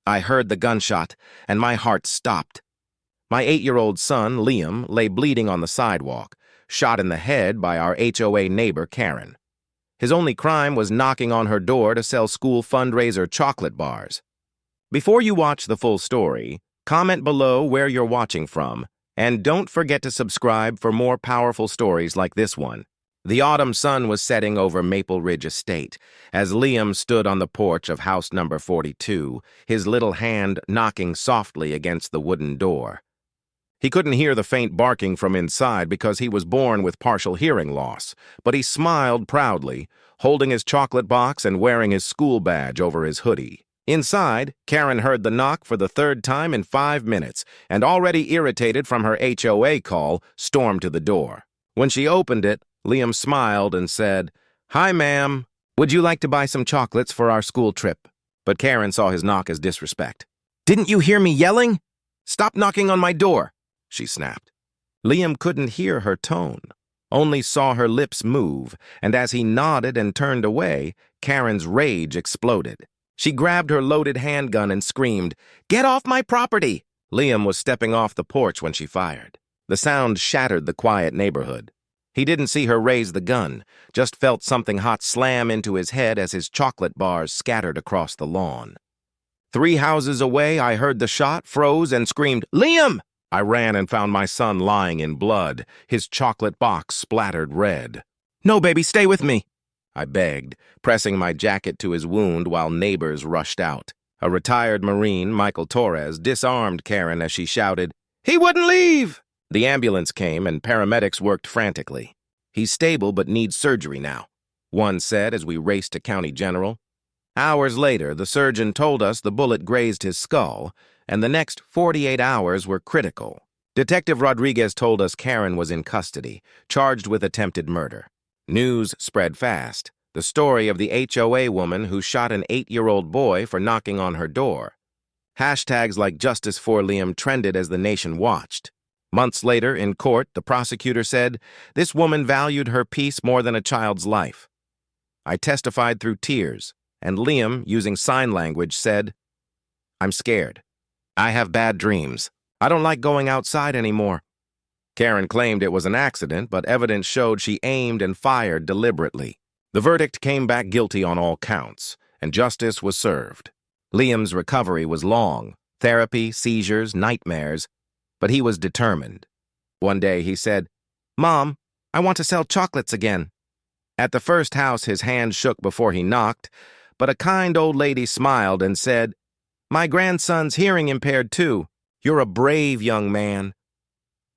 I heard the gunshot, and my heart stopped. My 8-year-old son, Liam, lay bleeding on the sidewalk, shot in the head by our HOA neighbor, Karen. His only crime was knocking on her door to sell school fundraiser chocolate bars. Before you watch the full story, comment below where you're watching from, and don't forget to subscribe for more powerful stories like this one. The autumn sun was setting over Maple Ridge Estate as Liam stood on the porch of house number 42, his little hand knocking softly against the wooden door. He couldn't hear the faint barking from inside because he was born with partial hearing loss, but he smiled proudly, holding his chocolate box and wearing his school badge over his hoodie. Inside, Karen heard the knock for the third time in 5 minutes, and already irritated from her HOA call, stormed to the door. When she opened it, Liam smiled and said, "Hi, ma'am. Would you like to buy some chocolates for our school trip?" But Karen saw his knock as disrespect. "Didn't you hear me yelling? Stop knocking on my door," she snapped. Liam couldn't hear her tone, only saw her lips move, and as he nodded and turned away, Karen's rage exploded. She grabbed her loaded handgun and screamed, "Get off my property!" Liam was stepping off the porch when she fired. The sound shattered the quiet neighborhood. He didn't see her raise the gun, just felt something hot slam into his head as his chocolate bars scattered across the lawn. 3 houses away, I heard the shot, froze, and screamed, "Liam!" I ran and found my son lying in blood, his chocolate box splattered red. "No, baby, stay with me," I begged, pressing my jacket to his wound while neighbors rushed out. A retired Marine, Michael Torres, disarmed Karen as she shouted, "He wouldn't leave!" The ambulance came and paramedics worked frantically. "He's stable but needs surgery now," one said as we raced to County General. Hours later, the surgeon told us the bullet grazed his skull, and the next 48 hours were critical. Detective Rodriguez told us Karen was in custody, charged with attempted murder. News spread fast. The story of the HOA woman who shot an 8-year-old boy for knocking on her door. Hashtags like Justice for Liam trended as the nation watched. Months later, in court, the prosecutor said, this woman valued her peace more than a child's life. I testified through tears, and Liam, using sign language, said, "I'm scared. I have bad dreams. I don't like going outside anymore." Karen claimed it was an accident, but evidence showed she aimed and fired deliberately. The verdict came back guilty on all counts, and justice was served. Liam's recovery was long, therapy, seizures, nightmares, but he was determined. One day he said, "Mom, I want to sell chocolates again." At the first house, his hand shook before he knocked, but a kind old lady smiled and said, "My grandson's hearing impaired too. You're a brave young man."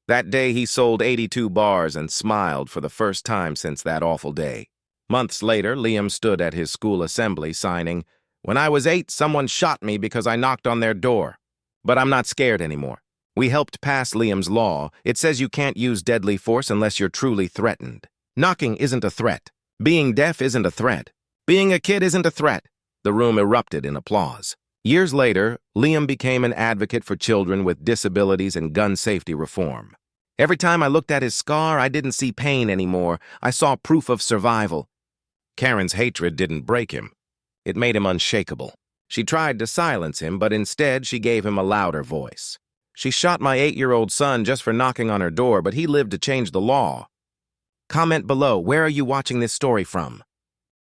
That day he sold 82 bars and smiled for the first time since that awful day. Months later, Liam stood at his school assembly signing, "When I was 8, someone shot me because I knocked on their door. But I'm not scared anymore." We helped pass Liam's law. It says you can't use deadly force unless you're truly threatened. Knocking isn't a threat. Being deaf isn't a threat. Being a kid isn't a threat. The room erupted in applause. Years later, Liam became an advocate for children with disabilities and gun safety reform. "Every time I looked at his scar, I didn't see pain anymore. I saw proof of survival." Karen's hatred didn't break him. It made him unshakable. She tried to silence him, but instead she gave him a louder voice. "She shot my 8-year-old son just for knocking on her door, but he lived to change the law." Comment below, where are you watching this story from?